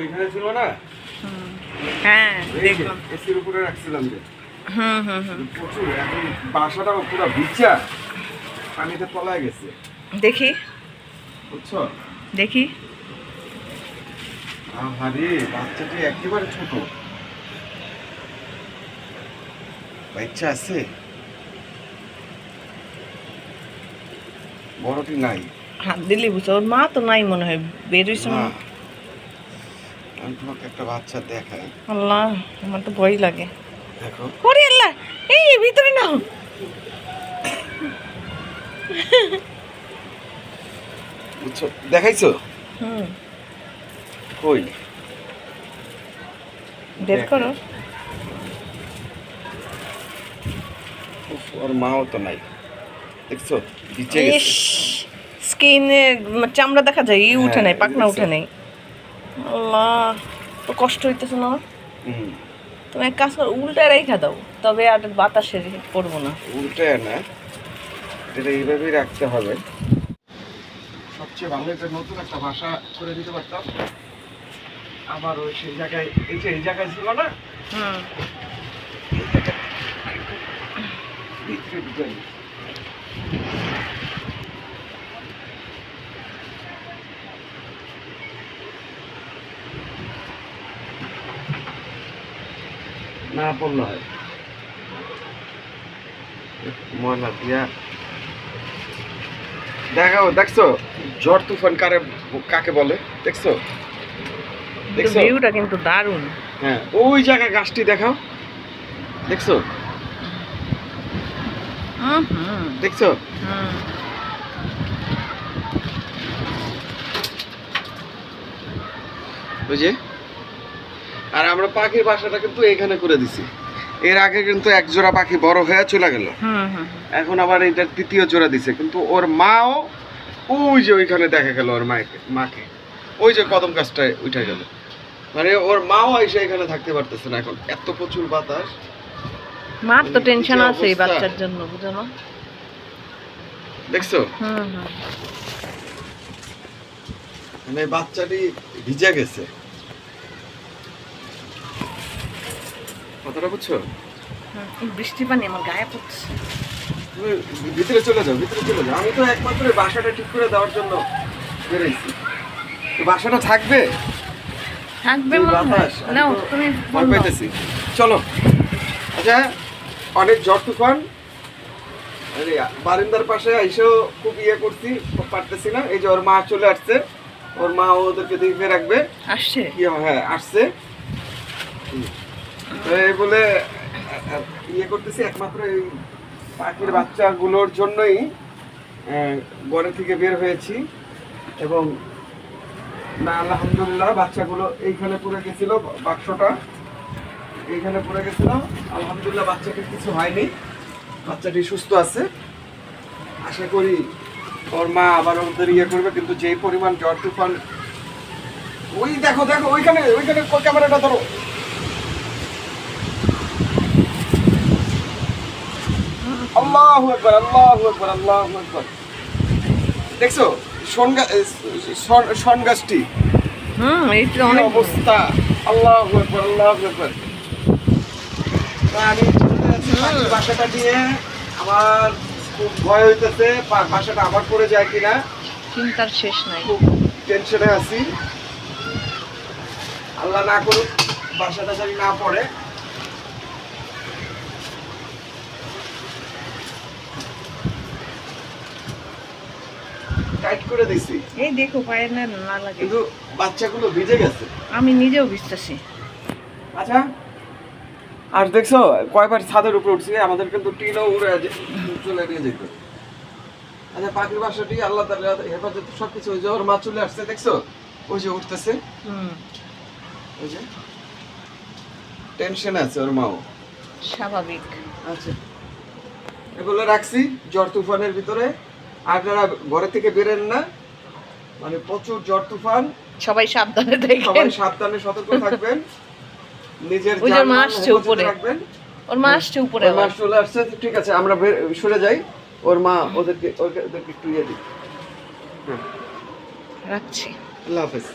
এখানে ছিল না? হ্যাঁ দেখলাম। এসির উপরে রাখছিলাম যে প্রচুর এখন বাসাটা পুরো ভিজা পানিতে তলায় গেছে। দেখি বুঝছো? দেখি আরে বাচ্চাটি একেবারে ছোট, বাচ্চা আছে, বড়টি নাই। হাত দিলি বুঝছো, ওর মা তো নাই মনে হয়, বেরোইছে না। আমি তোমাকে একটা বাচ্চা দেখাই। আল্লাহ, আমার তো ভয় লাগে। দেখো, ওরে আল্লাহ, এই ভিতরে নাও। বুঝছো? দেখাইছো? কই বের করো। ওর মাও তো নাই, দেখছো? ভিজে গেছে। স্কিনে চামড়া দেখা যায়, উঠে নাই, পাকনা দেখছো? উঠে নাই। আল্লাহ, তো কষ্ট হইতেছে না? তুমি এক কাজ করো, উল্টায় রেখা দাও, তবে আর বাতাসে পড়বো না। উল্টে না, এটা এইভাবেই রাখতে হবে। সবচেয়ে ভালো একটা নতুন একটা বাসা করে দিতে পারতাম। আবার ওই সেই জায়গায়, এই যে এই জায়গায় ছিল না, ভিতরে ঢুকে না পড়লে হয় ময়লা দিয়া। দেখাও, দেখছো ঝড় তুফান কাকে বলে? দেখছো? দেখছো ভিউটা কিন্তু দারুণ। হ্যাঁ, ওই জায়গায় গাছটি দেখাও, দেখছো? দেখছো? ওই যে, আর আমরা পাখির বাসাটা কিন্তু এখানে করে দিছি। এর আগে কিন্তু এক জোড়া পাখি বড় হয়ে চলে গেল, এখন আবার এটা তৃতীয় জোড়া দিছে। কিন্তু ওর মাও ওই যে ওইখানে দেখা গেল, ওর মাকে ওই যে কদম গাছটায় উঠে গেল। মানে ওর মাও এসে এখানে থাকতে পারতেছে না, এখন এত প্রচুর বাতাস। মার তো টেনশন আছে এই বাচ্চার জন্য, বুঝো না? দেখছো? মানে বাচ্চাটি ভিজে গেছে, কথাটা বুঝছো? বৃষ্টি পানি আমার গায়ে পড়ছে। তুমি ভিতরে চলে যাও, ভিতরে চলে যাও। আমি তো একমাত্র বাসাটা ঠিক করে দেওয়ার জন্য বেরোইছি। তো বাসাটা থাকবে, থাকবে বাতাস। নাও তুমি ভয় পাইতেছি। চলো। আচ্ছা, অনেক ঝড় তুফান, বারিন্দার পাশে এসেও খুব ইয়ে করছি, পারতেছি না। এই যে ওর মা চলে আসছে, ওর মা ওদেরকে দেখে রাখবে। আসছে? হ্যাঁ, আসছে। তো এই বলে ইয়ে করতেছি, একমাত্র এই পাখির বাচ্চাগুলোর জন্যই ঘরে থেকে বের হয়েছি। এবং না, আলহামদুলিল্লাহ বাচ্চাগুলো এইখানে পড়ে গেছিল, বাক্সটা এইখানে পড়ে গেছিল। আলহামদুলিল্লাহ বাচ্চাকে কিছু হয়নি, বাচ্চাটি সুস্থ আছে। আশা করি ওর মা আবার ওদের ইয়ে করবে। কিন্তু যেই পরিমাণ ঝড় তুফান, ওই দেখো দেখো ওইখানে ওইখানে ক্যামেরাটা ধরো, আল্লাহু আকবার, আল্লাহু আকবার, আল্লাহু আকবার। দেখছো শন গাছটি? এইটা অনেক অবস্থা। আল্লাহু আকবার, আল্লাহু আকবার। আমি বাসাটা নিয়ে আমার খুব ভয় হইতেছে, বাসাটা আবার পড়ে যায় কিনা, চিন্তার শেষ নাই। খুব টেনশনে আছি। আল্লাহ না করুক বাসাটা যদি না পড়ে। টাইট করে দিছি, এই দেখো পায়ের না লাগে, কিন্তু বাচ্চাগুলো ভিজে গেছে। আমি নিজেও ভিজতেছি। আচ্ছা, আর দেখছো কয়বার ছাদের উপরে উঠছি, আমাদের কিন্তু টিনও উড়ে চলে নিয়ে যেত। আচ্ছা, পাখির বাসাটি আল্লাহ তাআলা হেফাজত সবকিছু। ওই যে ওর মা চলে আসছে, দেখছো? ওই যে উঠতেছে, ওই যে টেনশন আছে ওর মাও, স্বাভাবিক। আচ্ছা, এগুলো রাখছি ঝড় তুফানের ভিতরে। আপনারা ঘরে থেকে বেরেন না, মানে প্রচুর ঝড় তুফান, সবাই সাবধানে থাকবেন, সবাই সাবধানে সতর্ক থাকবেন, নিজের মা আসছে উপরে, ওর মা আসছে উপরে, ওর মা চলে আসছে। ঠিক আছে, আমরা সরে যাই। ওর মা ওদেরকে একটু ইয়ে দিই। রাখছি। আল্লাহ হাফেজ।